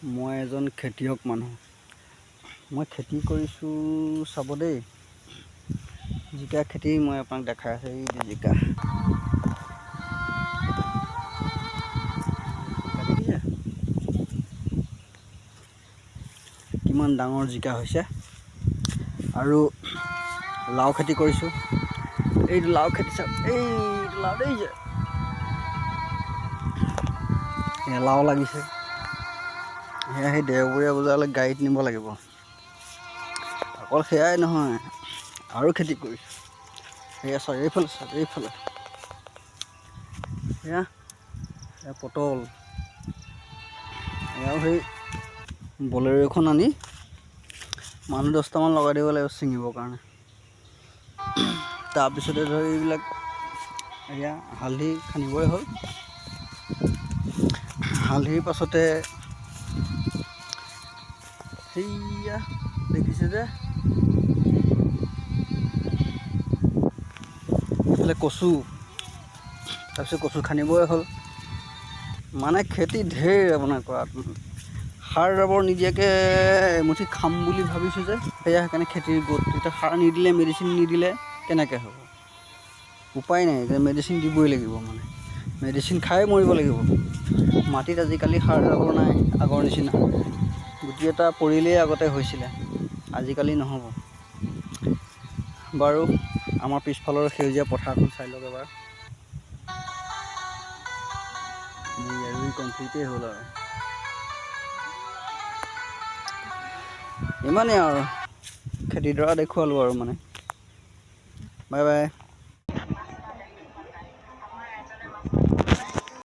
মই এজন খেতিয়ক মানুহ। মই খেতি কৰিছোঁ চাব দেই। জিকা খেতি মই আপোনাক দেখাই আছোঁ। এই জিকা দেখিছে কিমান ডাঙৰ জিকা হৈছে। আৰু লাও খেতি কৰিছোঁ। এইটো লাও খেতি চাওক, এইটো লাও দেখিছে, লাও লাগিছে। সেয়া সেই দেওবৰীয়া বজাৰলৈ গাড়ীত নিব লাগিব। অকল সেয়াই নহয়, আৰু খেতি কৰিছোঁ। সেয়া চাওক, এইফালে চাওক, এইফালে সেয়া পটল। এয়াও সেই বলেৰো এখন আনি মানুহ 10টামান লগাই দিব লাগিব ছিঙিবৰ কাৰণে। তাৰপিছতে ধৰ এইবিলাক এয়া হালধি খান্দিবই হ'ল। হালধিৰ পাছতে সেইয়া দেখিছে যে এইফালে কচু, তাৰপিছত কচু খান্দিবই হ'ল। মানে খেতি ঢেৰ আপোনাৰ কৰাত, সাৰ জাবৰ নিদিয়াকৈ এমুঠি খাম বুলি ভাবিছোঁ যে, সেয়া সেইকাৰণে খেতিৰ গ্ৰ'থ। এতিয়া সাৰ নিদিলে, মেডিচিন নিদিলে কেনেকৈ হ'ব? উপায় নাই, এতিয়া মেডিচিন দিবই লাগিব। মানে মেডিচিন খাই মৰিব লাগিব। মাটিত আজিকালি সাৰ জাবৰ নাই আগৰ নিচিনা। গুটি এটা পৰিলেই আগতে হৈছিলে, আজিকালি নহ'ব। বাৰু আমাৰ পিছফালৰ সেউজীয়া পথাৰখন চাই লওক এবাৰ। ৰুই কমপ্লিটেই হ'ল আৰু ইমানেই আৰু খেতিডৰা দেখুৱালোঁ আৰু মানে। Bye bye.